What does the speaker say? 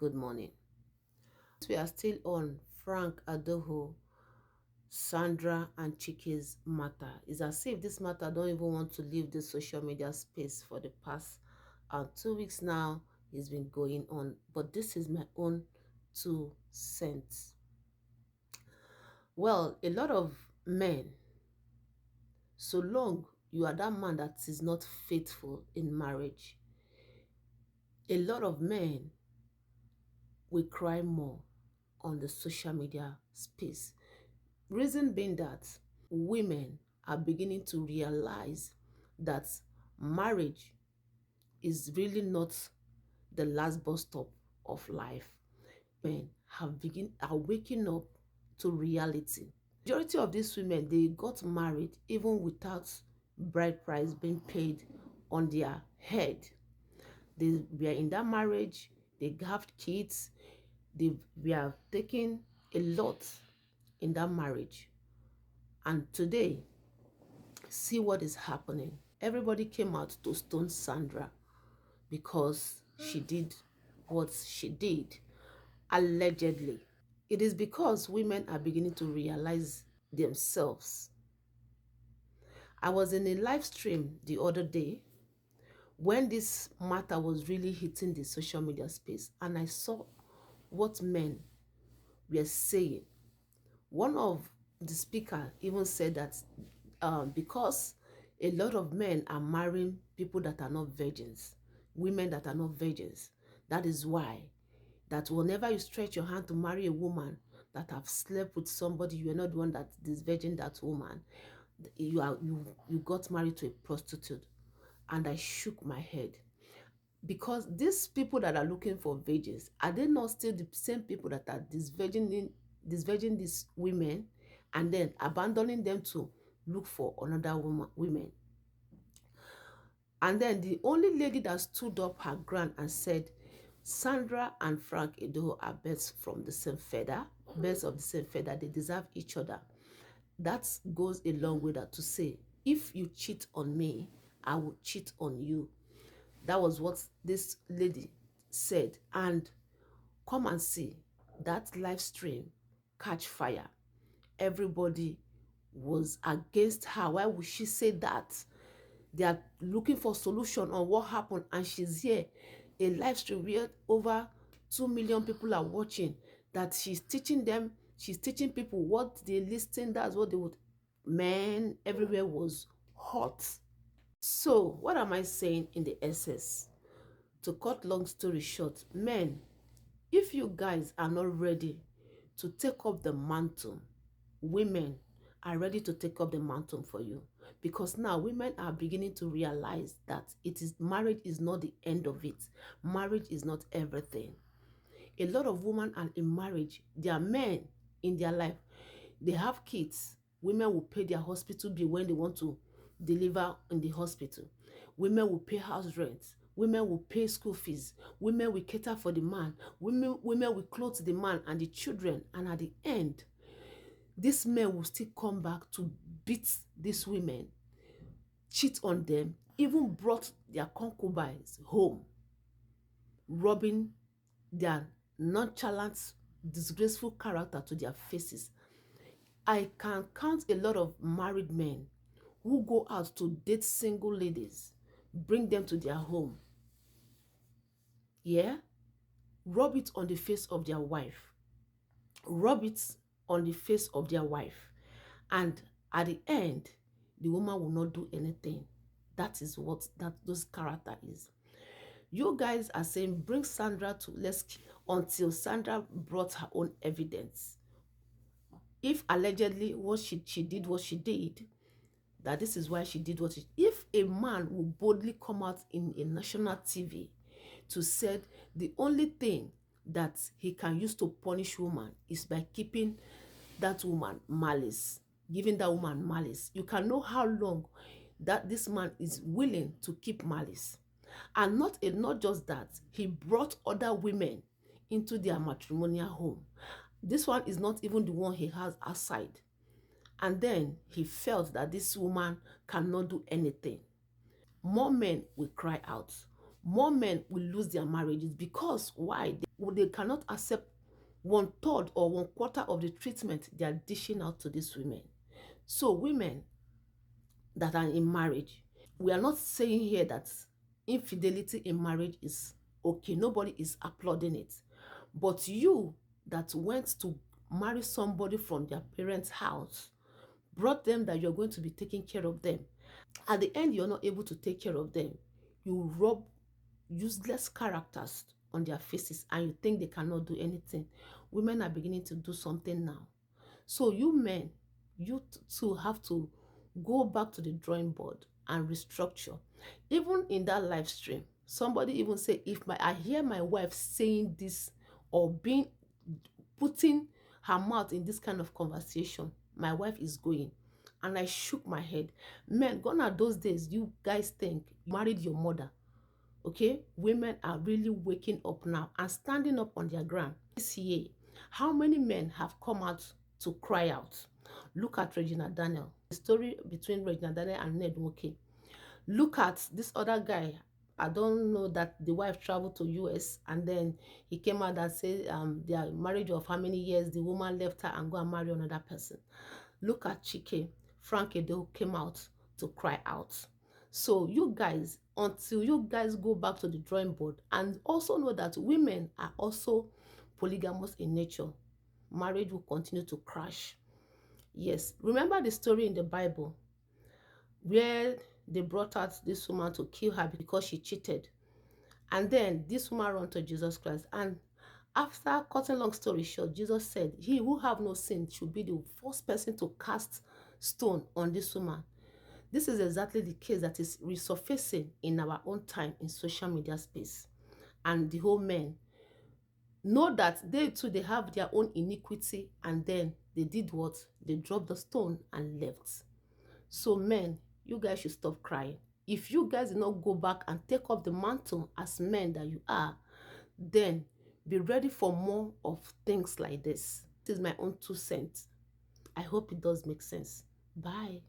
good morning. We are still on Frank Edoho, Sandra and Chike's matter. It's as if this matter don't even want to leave the social media space for the past 2 weeks now. It's been going on, but this is my own 2 cents. Well, a lot of men, so long you are that man that is not faithful in marriage, a lot of men will cry more on the social media space. Reason being that women are beginning to realize that marriage is really not the last bus stop of life. Men are waking up to reality. Majority of these women, they got married even without bride price being paid on their head. They were in that marriage, they have kids, they were taking a lot in that marriage. And today, see what is happening. Everybody came out to stone Sandra because she did what she did, allegedly. It is because women are beginning to realize themselves. I was in a live stream the other day when this matter was really hitting the social media space, and I saw what men were saying. One of the speaker even said that because a lot of men are marrying people that are not virgins, women that are not virgins, that is why that whenever you stretch your hand to marry a woman that have slept with somebody, you are not the one that is virgin, that woman, you got married to a prostitute. And I shook my head, because these people that are looking for virgins, are they not still the same people that are disvirgining these women and then abandoning them to look for another women? And then the only lady that stood up her ground and said, Sandra and Frank Edoho are birds from the same feather, birds of the same feather, they deserve each other. That goes a long way to say, if you cheat on me, I will cheat on you. That was what this lady said. And come and see that live stream catch fire. Everybody was against her. Why would she say that? They are looking for solution on what happened, and she's here, a live stream where over 2 million people are watching, that she's teaching them, she's teaching people what they listen, that's what they would. Man, everywhere was hot. So what am I saying in the essence? To cut long story short, men, if you guys are not ready to take up the mantle, women are ready to take up the mantle for you. Because now women are beginning to realize that marriage is not the end of it. Marriage is not everything. A lot of women are in marriage, there are men in their life, they have kids. Women will pay their hospital bill when they want to deliver in the hospital. Women will pay house rent. Women will pay school fees. Women will cater for the man. Women will clothe the man and the children. And at the end, these men will still come back to beat these women, cheat on them, even brought their concubines home, robbing their nonchalant, disgraceful character to their faces. I can count a lot of married men who go out to date single ladies, bring them to their home. Yeah? Rub it on the face of their wife. Rub it on the face of their wife. And at the end, the woman will not do anything. That is what those character is. You guys are saying, bring Sandra to until Sandra brought her own evidence. If allegedly she did what she did, that this is why she did what she. If a man will boldly come out in a national TV to say the only thing that he can use to punish woman is by keeping that woman malice, giving that woman malice, you can know how long that this man is willing to keep malice. And not just that, he brought other women into their matrimonial home. This one is not even the one he has outside. And then he felt that this woman cannot do anything. More men will cry out. More men will lose their marriages because why? They cannot accept 1/3 or 1/4 of the treatment they are dishing out to these women. So women that are in marriage, we are not saying here that infidelity in marriage is okay. Nobody is applauding it. But you that went to marry somebody from their parents' house, brought them that you're going to be taking care of them. At the end, you're not able to take care of them. You rub useless characters on their faces and you think they cannot do anything. Women are beginning to do something now. So you men, you too have to go back to the drawing board and restructure. Even in that live stream, somebody even say, if I hear my wife saying this or being putting her mouth in this kind of conversation, my wife is going. And I shook my head. Men, gone are those days you guys think you married your mother. Okay, women are really waking up now and standing up on their ground. This year, how many men have come out to cry out? Look at Regina Daniel, the story between Regina Daniel and Ned Woke. Look at this other guy. I don't know that the wife traveled to US and then he came out and said their marriage of how many years, the woman left her and go and marry another person. Look at Chike. Frank Edoho came out to cry out. So you guys, until you guys go back to the drawing board and also know that women are also polygamous in nature, marriage will continue to crash. Yes, remember the story in the Bible where they brought out this woman to kill her because she cheated. And then this woman ran to Jesus Christ. And after cutting long story short, Jesus said, he who have no sin should be the first person to cast stone on this woman. This is exactly the case that is resurfacing in our own time in social media space. And the whole men know that they too, they have their own iniquity, and then they did what? They dropped the stone and left. So men, you guys should stop crying. If you guys do not go back and take up the mantle as men that you are, then be ready for more of things like this. This is my own 2 cents. I hope it does make sense. Bye.